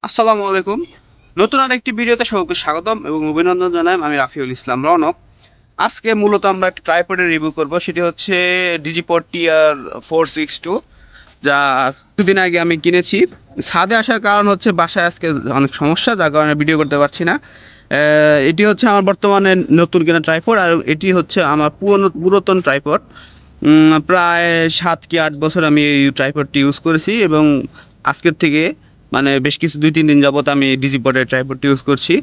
আসসালামু আলাইকুম। নতুন আরেকটি ভিডিওতে সবাইকে স্বাগতম এবং অভিনন্দন জানাই। আমি রাফিউল ইসলাম রনক। আজকে মূলত আমরা একটা ট্রাইপডের রিভিউ করব। সেটি হচ্ছে ডিজিপড TR-462, যা কিছুদিন আগে আমি কিনেছি। ছাদে আসার কারণ হচ্ছে বাসায় আজকে অনেক সমস্যা, যার কারণে ভিডিও করতে পারছি না। এটি হচ্ছে আমার বর্তমানে নতুন কেনা ট্রাইপড, আর এটি হচ্ছে আমার পুরাতন ট্রাইপড। প্রায় 7 কি 8 বছর আমি এই ট্রাইপডটি ইউজ করেছি, এবং আজকের থেকে মানে বেশ কিছু 2-3 দিন যাবত আমি ডিজিপডের ট্রাইপডটি ইউজ করছি।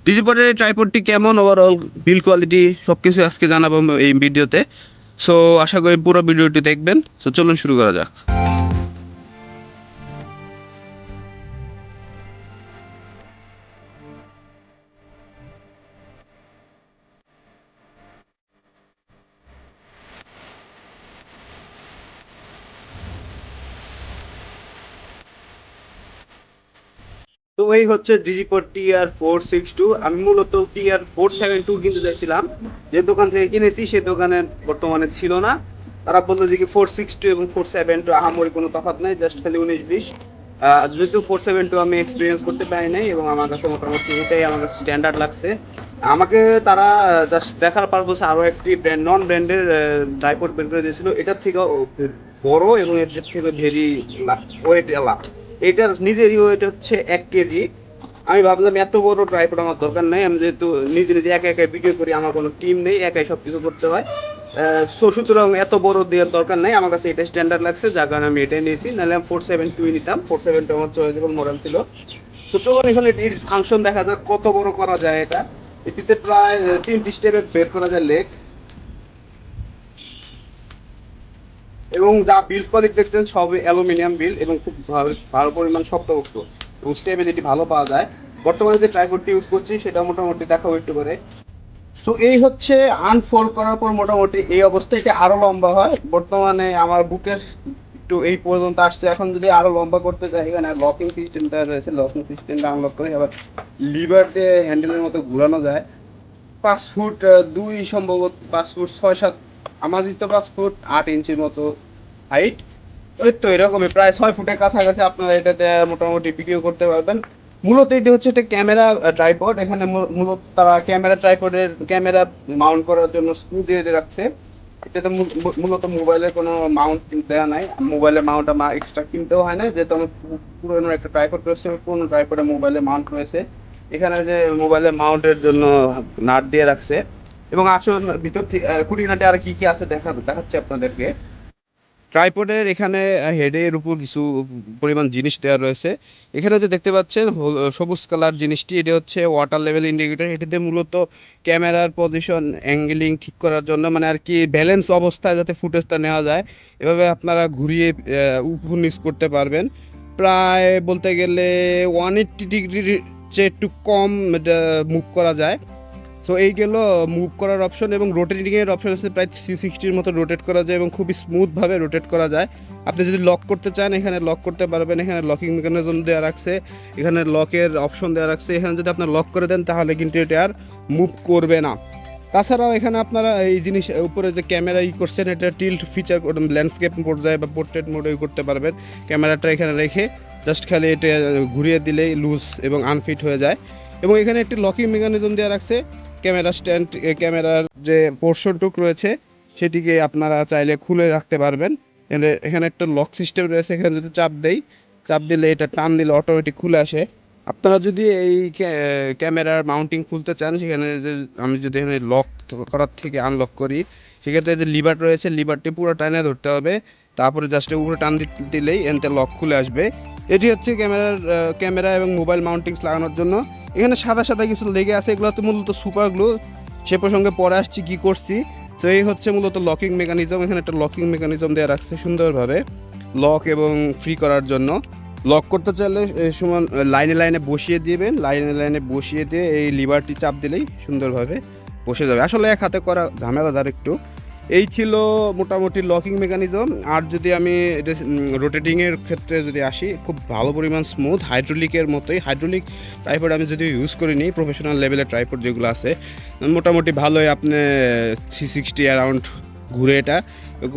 ডিজিপডের ট্রাইপডটি কেমন, ওভারঅল বিল কোয়ালিটি সব কিছু আজকে জানাবো এই ভিডিওতে। সো আশা করি পুরো ভিডিওটি দেখবেন। সো চলুন শুরু করা যাক। তো এই হচ্ছে ডিজিপড TR-462। আমি মূলত TR-472 কিনতে চাইছিলাম। যে দোকান থেকে কিনেছি সে দোকানে বর্তমানে ছিল না। তারা বললো যে কি 462 এবং 472 আহামরি কোনো তফাৎ নাই, জাস্ট খালি 19-20। যেহেতু 472 আমি এক্সপিরিয়েন্স করতে পারি নাই, এবং আমার কাছে মোটামুটি এটাই আমার কাছে স্ট্যান্ডার্ড লাগছে। আমাকে তারা জাস্ট দেখার পারপাসে আরও একটি নন ব্র্যান্ডের ট্রাইপড বের করে দিয়েছিল। এটার থেকেও বড় এবং এর থেকে ভেরি ওয়েট এলা। এটার নিজেরই ওয়েট হচ্ছে 1 কেজি। আমি ভাবলাম এত বড় ট্রাইপড আমার দরকার নেই, আমি যেহেতু নিজে নিজে একা একা ভিডিও করি, আমার কোনো টিম নেই, একাই সব কিছু করতে হয়। সুতরাং এত বড় দেওয়ার দরকার নেই, আমার কাছে এটা স্ট্যান্ডার্ড লাগছে, যার কারণে আমি এটাই নিয়েছি। নাহলে আমি 472 নিতাম। 472 আমার চয়েসেবল মডেল ছিল। তো চলুন এখানে এটির ফাংশন দেখা যাক কত বড় করা যায় এটা। এটিতে প্রায় 3টি স্টেপে বের করা যায় লেগ, এবং যা বিল্ড কোয়ালিটি দেখছেন সবই অ্যালুমিনিয়াম বিল্ড এবং খুব ভালো পরিমাণ শক্তপোক্ত, এবং স্টেবিলিটি ভালো পাওয়া যায়। বর্তমানে যে ট্রাইপডটি ইউজ করছি সেটা মোটামুটি দেখাবো একটু করে। তো এই হচ্ছে আনফোল্ড করার পর মোটামুটি এই অবস্থায় এটা আরো লম্বা হয়। বর্তমানে আমার বুকের একটু এই পর্যন্ত আসছে। এখন যদি আরো লম্বা করতে চাই, এখানে লকিং সিস্টেমটা রয়েছে, লকিং সিস্টেমটা আনলক করে আবার লিভার দিয়ে হ্যান্ডেলের মতো ঘোরানো যায়। 5 ফুট 2 সম্ভবত, 5 ফুট 6-7, আমারই তো 5 ফুট 8 ইঞ্চির মতো হাইট। ওই তো এরকমই প্রায় 6 ফুটের কাছাকাছি আপনারা এটাতে মোটামুটি ভিডিও করতে পারবেন। মূলত এটি হচ্ছে একটা ক্যামেরা ট্রাইপড। এখানে মূলত তারা ক্যামেরা মাউন্ট করার জন্য স্ক্রু দিয়ে রাখছে। এটাতে মূলত মোবাইলের কোনো মাউন্ট দেওয়া নাই। মোবাইলের মাউন্ট আমার এক্সট্রা কিনতেও হয় না, যেহেতু আমি পুরোনো একটা ট্রাইপড রয়েছে, পুরোনো ট্রাইপডে মোবাইলে মাউন্ট রয়েছে। এখানে যে মোবাইলের মাউন্টের জন্য নাট দিয়ে রাখছে। এবং আসুন ভিতর থেকে খুঁটিনাটি আর কি কি আছে দেখাচ্ছি আপনাদেরকে। ট্রাইপডের এখানে হেডের উপর কিছু পরিমাণ জিনিস দেওয়া রয়েছে। এখানে যে দেখতে পাচ্ছেন সবুজ কালার জিনিসটি, এটি হচ্ছে ওয়াটার লেভেল ইন্ডিকেটর। এটিতে মূলত ক্যামেরার পজিশন অ্যাঙ্গেলিং ঠিক করার জন্য, মানে আর কি ব্যালেন্স অবস্থায় যাতে ফুটেজটা নেওয়া যায়, এভাবে আপনারা ঘুরিয়ে উপর নিচ করতে পারবেন। প্রায় বলতে গেলে 180 ডিগ্রির চেয়ে একটু কম মুভ করা যায়। সো এই গেল মুভ করার অপশন, এবং রোটেটিংয়ের অপশন আছে, প্রায় 360-র মতো রোটেট করা যায় এবং খুবই স্মুথভাবে রোটেট করা যায়। আপনি যদি লক করতে চান এখানে লক করতে পারবেন। এখানে লকিং মেকানিজম দেওয়া রাখছে, এখানে লকের অপশন দেওয়া রাখছে। এখানে যদি আপনার লক করে দেন তাহলে কিন্তু এটা আর মুভ করবে না। তাছাড়াও এখানে আপনারা এই জিনিস উপরে যে ক্যামেরা করছেন, এটা টিল্ট ফিচার ল্যান্ডস্কেপ পর্যায়ে বা পোর্ট্রেট মোডে করতে পারবেন। ক্যামেরাটা এখানে রেখে জাস্ট খালি এটা ঘুরিয়ে দিলেই লুজ এবং আনফিট হয়ে যায়। এবং এখানে একটি লকিং মেকানিজম দেওয়া রাখছে। ক্যামেরা স্ট্যান্ড, ক্যামেরার যে পোর্শনটুক রয়েছে সেটিকে আপনারা চাইলে খুলে রাখতে পারবেন। এখানে একটা লক সিস্টেম রয়েছে, এখানে যদি চাপ দিলে এটা টান দিলে অটোমেটিক খুলে আসে। আপনারা যদি এই ক্যামেরার মাউন্টিং খুলতে চান, সেখানে যে আমি যদি এখানে লক করার থেকে আনলক করি, সেক্ষেত্রে যে লিভার রয়েছে, লিভারটি পুরো টানে ধরতে হবে, তারপরে জাস্ট উপরে টান দিলেই এনতে লক খুলে আসবে। এটি হচ্ছে ক্যামেরা এবং মোবাইল মাউন্টিংস লাগানোর জন্য। এখানে সাদা সাদা কিছু লেগে আছে, এগুলো তো মূলত সুপার গ্লু। সে প্রসঙ্গে পরে আসছি কি করছি। তো এই হচ্ছে মূলত লকিং মেকানিজম। এখানে একটা লকিং মেকানিজম দেওয়া রাখছে সুন্দরভাবে লক এবং ফ্রি করার জন্য। লক করতে চাইলে সমান লাইনে বসিয়ে দিবেন, লাইনে বসিয়ে দিয়ে এই লিভারটি চাপ দিলেই সুন্দরভাবে বসে যাবে। আসলে এক হাতে করা ঝামেলাদার একটু। এই ছিল মোটামুটি লকিং মেকানিজম। আর যদি আমি রোটেটিংয়ের ক্ষেত্রে যদি আসি, খুব ভালো পরিমাণ স্মুথ, হাইড্রোলিকের মতোই। হাইড্রোলিক ট্রাইপড আমি যদি ইউজ করিনি, প্রফেশনাল লেভেলের ট্রাইপড যেগুলো আছে মোটামুটি ভালোই, আপনি 360 অ্যারাউন্ড ঘুরে, এটা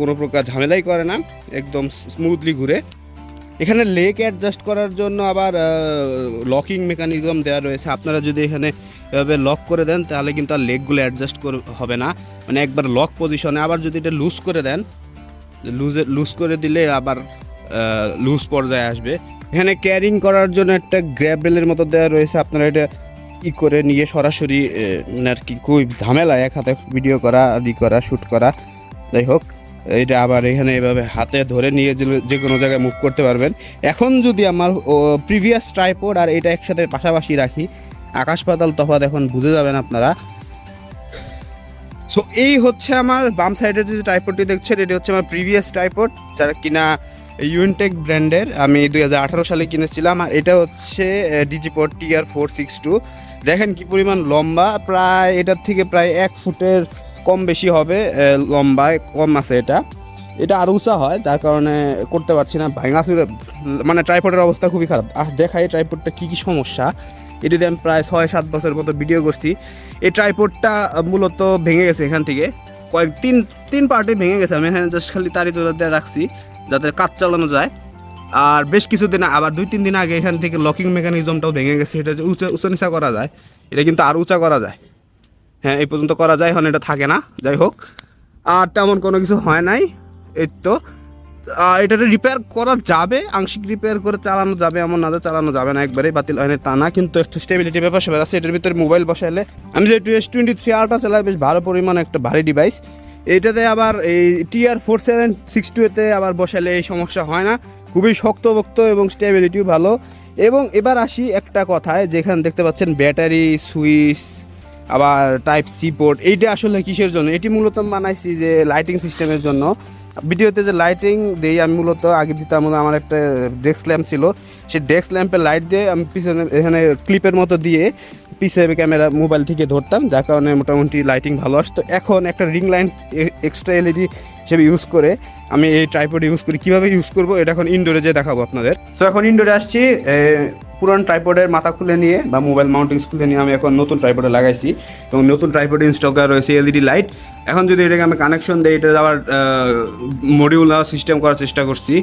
কোনো প্রকার ঝামেলাই করে না, একদম স্মুথলি ঘুরে। এখানে লেগ অ্যাডজাস্ট করার জন্য আবার লকিং মেকানিজম দেওয়া রয়েছে। আপনারা যদি এখানে এভাবে লক করে দেন তাহলে কিন্তু আর লেগগুলো অ্যাডজাস্ট হবে না, মানে একবার লক পজিশনে। আবার যদি এটা লুজ করে দেন, লুজ করে দিলে আবার লুজ পর্যায়ে আসবে। এখানে ক্যারিং করার জন্য একটা গ্র্যাবেলের মতো দেওয়া রয়েছে। আপনারা এটা ই করে নিয়ে সরাসরি আর কি খুবই ঝামেলা এক হাতে ভিডিও করা, করা, শ্যুট করা, যাই হোক। এটা আবার এখানে এভাবে হাতে ধরে নিয়ে যে কোনো জায়গায় মুভ করতে পারবেন। এখন যদি আমার প্রিভিয়াস ট্রাইপড আর এটা একসাথে পাশাপাশি রাখি, আকাশ পাতাল তফাৎ এখন বুঝে যাবেন আপনারা। সো এই হচ্ছে আমার বাম সাইডের যে ট্রাইপডটি দেখছেন, এটি হচ্ছে আমার প্রিভিয়াস ট্রাইপড, যারা কিনা ইউনটেক ব্র্যান্ডের, আমি 2018 সালে কিনেছিলাম। আর এটা হচ্ছে ডিজিপড TR462। দেখেন কি পরিমাণ লম্বা, প্রায় এটার থেকে প্রায় 1 ফুটের কম বেশি হবে লম্বায়, কম আছে এটা আরও উঁচা হয়, যার কারণে করতে পারছি না, ভাঙা চুরে, মানে ট্রাইপডের অবস্থা খুবই খারাপ। দেখাই ট্রাইপডটা কী কী সমস্যা। এটিতে আমি প্রায় 6-7 বছর মতো ভিডিও করছি। এই ট্রাইপডটা মূলত ভেঙে গেছে এখান থেকে, তিন পার্টে ভেঙে গেছে। আমি এখানে জাস্ট খালি তারি তোলা দিয়ে রাখছি যাতে কাজ চালানো যায়। আর বেশ কিছুদিন, আবার 2-3 দিন আগে এখান থেকে লকিং মেকানিজমটাও ভেঙে গেছে। এটা যে উঁচা নিচা করা যায়, এটা কিন্তু আরও উঁচা করা যায়। হ্যাঁ, এই পর্যন্ত করা যায়, এখন এটা থাকে না। যাই হোক, আর তেমন কোনো কিছু হয় নাই। এই তো এটাতে রিপেয়ার করা যাবে, আংশিক রিপেয়ার করে চালানো যাবে, এমন না যে চালানো যাবে না, একবারেই বাতিল হয় না তা না, কিন্তু একটা স্টেবিলিটি ব্যাপার সেবার আছে। এটার ভিতরে মোবাইল বসাইলে, আমি যে S23 আলট্রা চালাই, বেশ ভালো পরিমাণ একটা ভারী ডিভাইস। এইটাতে আবার এই TR4762 এতে আবার বসাইলে এই সমস্যা হয় না, খুবই শক্তপোক্ত এবং স্টেবিলিটিও ভালো। এবং এবার আসি একটা কথায়, যেখানে দেখতে পাচ্ছেন ব্যাটারি সুইচ, আবার টাইপ সি পোর্ট, এইটা আসলে কিসের জন্য? এটি মূলত বানাইছি যে লাইটিং সিস্টেমের জন্য। ভিডিওতে যে লাইটিং দেই আমি মূলত আগে দিতাম, আমার একটা ডেস্ক ল্যাম্প ছিল, সেই ডেস্ক ল্যাম্পের লাইট দিয়ে আমি পিছনে এখানে ক্লিপের মতো দিয়ে পিছিয়ে ক্যামেরা মোবাইল থেকে ধরতাম, যার কারণে মোটামুটি লাইটিং ভালো আসতো। এখন একটা রিং লাইট এক্সট্রা এলইডি হিসেবে ইউজ করে আমি এই ট্রাইপড ইউজ করি। কীভাবে ইউজ করবো এটা এখন ইনডোরে যেয়ে দেখাবো আপনাদের। তো এখন ইনডোরে আসছি, পুরান ট্রাইপডের মাথা খুলে নিয়ে বা মোবাইল মাউন্টিংস খুলে নিয়ে আমি এখন নতুন ট্রাইপডে লাগাইছি, এবং নতুন ট্রাইপডে ইনস্টল করা রয়েছে এলইডি লাইট। এখন যদি এটাকে আমি কানেকশন দিই, এটা আবার মডিউলার সিস্টেম করার চেষ্টা করছি,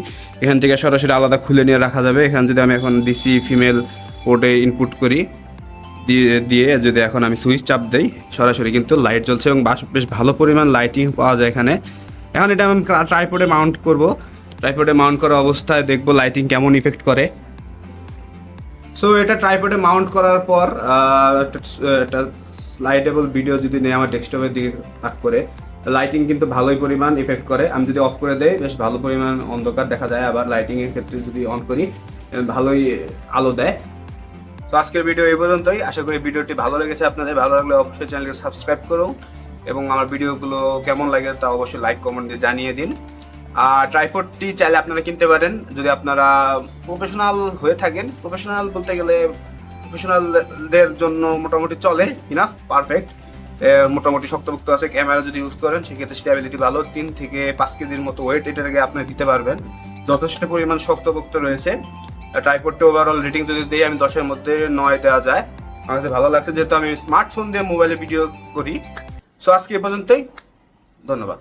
এখান থেকে সরাসরি আলাদা খুলে নিয়ে রাখা যাবে। এখানে যদি আমি এখন ডিসি ফিমেল পোর্টে ইনপুট করি, দিয়ে যদি এখন আমি সুইচ চাপ দেই, সরাসরি কিন্তু লাইট জ্বলছে এবং বেশ ভালো পরিমাণ লাইটিং পাওয়া যায় এখানে। এখন এটা আমি ট্রাইপডে মাউন্ট করব, ট্রাইপডে মাউন্ট করা অবস্থায় দেখবো লাইটিং কেমন ইফেক্ট করে। সো এটা ট্রাইপডে মাউন্ট করার পর একটা স্লাইডেবল ভিডিও যদি নেই আমার ডেস্কটপের দিকে তাক করে, লাইটিং কিন্তু ভালোই পরিমাণ ইফেক্ট করে। আমি যদি অফ করে দেই, বেশ ভালো পরিমাণ অন্ধকার দেখা যায়, আবার লাইটিংয়ের ক্ষেত্রে যদি অন করি ভালোই আলো দেয়। তো আজকের ভিডিও এই পর্যন্তই। আশা করি ভিডিওটি ভালো লেগেছে আপনাদের। ভালো লাগলে অবশ্যই চ্যানেলকে সাবস্ক্রাইব করুন, এবং আমার ভিডিওগুলো কেমন লাগে তা অবশ্যই লাইক কমেন্ট দিয়ে জানিয়ে দিন। আর ট্রাইপডটি চাইলে আপনারা কিনতে পারেন যদি আপনারা প্রফেশনাল হয়ে থাকেন। প্রফেশনাল বলতে গেলে প্রফেশনালদের জন্য মোটামুটি চলে, ইনাফ, পারফেক্ট, মোটামুটি শক্তপোক্ত আছে। ক্যামেরা যদি ইউজ করেন সেক্ষেত্রে স্টেবিলিটি ভালো, 3 থেকে 5 কেজির মতো ওয়েট এটাকে আপনি দিতে পারবেন, যথেষ্ট পরিমাণ শক্তপোক্ত রয়েছে। ট্রাইপডটি ওভারঅল রেটিং যদি দিই আমি 10-এর মধ্যে 9 দেওয়া যায়। আমার কাছে ভালো লাগছে, যেহেতু আমি স্মার্টফোন দিয়ে মোবাইলে ভিডিও করি। সো আজকে এ পর্যন্তই, ধন্যবাদ।